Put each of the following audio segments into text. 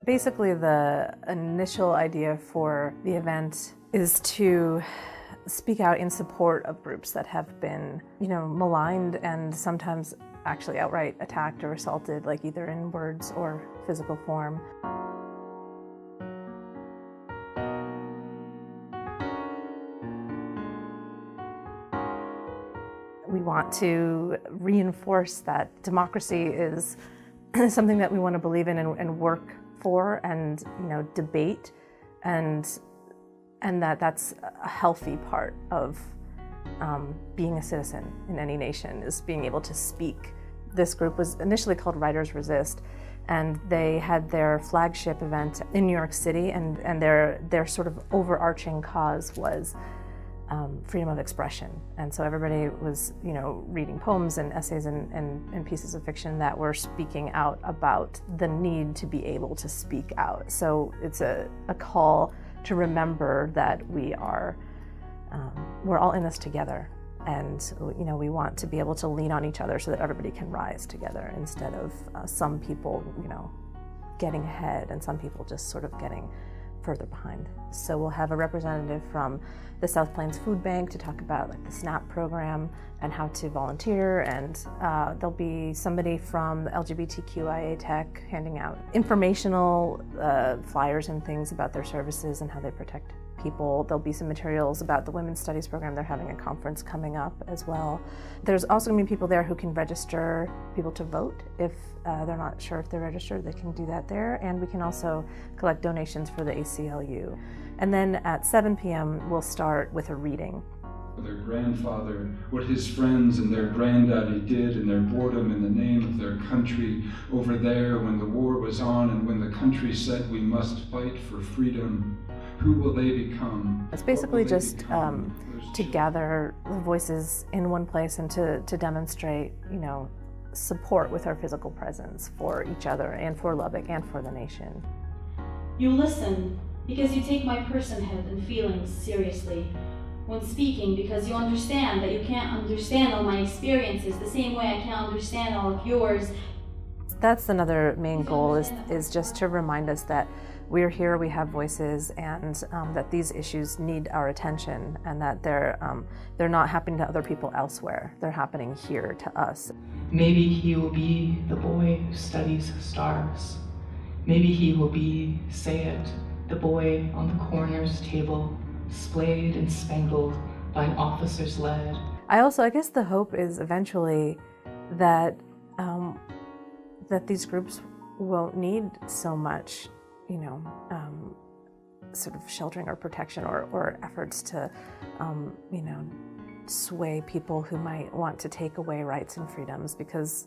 Basically, the initial idea for the event is to speak out in support of groups that have been, maligned and sometimes actually outright attacked or assaulted, like either in words or physical form. We want to reinforce that democracy is something that we want to believe in and work for, and debate, and that's a healthy part of being a citizen in any nation, is being able to speak. This group was initially called Writers Resist, and they had their flagship event in New York City, and their sort of overarching cause was freedom of expression. And so everybody was, reading poems and essays and pieces of fiction that were speaking out about the need to be able to speak out. So it's a call to remember that we're all in this together. And we want to be able to lean on each other so that everybody can rise together, instead of some people, getting ahead and some people just sort of getting further behind. So we'll have a representative from the South Plains Food Bank to talk about the SNAP program and how to volunteer, and there'll be somebody from the LGBTQIA Tech handing out informational flyers and things about their services and how they protect people. There'll be some materials about the Women's Studies program. They're having a conference coming up as well. There's also going to be people there who can register people to vote. If they're not sure if they're registered, they can do that there. And we can also collect donations for the ACLU. And then at 7 p.m. we'll start with a reading. Their grandfather, what his friends and their granddaddy did in their boredom in the name of their country over there when the war was on and when the country said we must fight for freedom. Who will they become? It's basically just to gather the voices in one place and to demonstrate, support with our physical presence for each other and for Lubbock and for the nation. You listen because you take my personhood and feelings seriously. When speaking, because you understand that you can't understand all my experiences the same way I can't understand all of yours. That's another main goal, is just to remind us that we're here, we have voices, and that these issues need our attention, and that they're not happening to other people elsewhere. They're happening here to us. Maybe he will be the boy who studies stars. Maybe he will be, say it, the boy on the coroner's table, splayed and spangled by an officer's lead. I guess the hope is eventually that that these groups won't need so much, sort of sheltering or protection or efforts to, sway people who might want to take away rights and freedoms, because,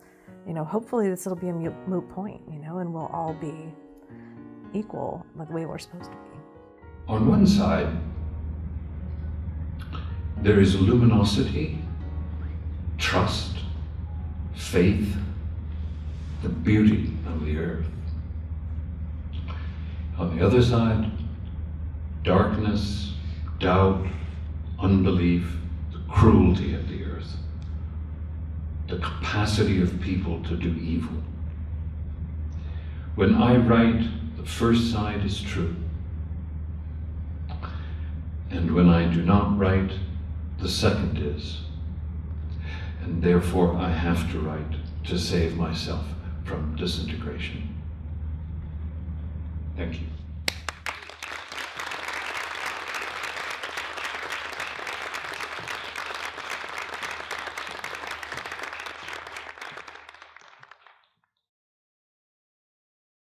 hopefully this will be a moot point, and we'll all be equal like the way we're supposed to be. On one side, there is luminosity, trust, faith, the beauty of the earth. On the other side, darkness, doubt, unbelief, the cruelty of the earth, the capacity of people to do evil. When I write, the first side is true. And when I do not write, the second is. And therefore I have to write to save myself from disintegration. Thank you.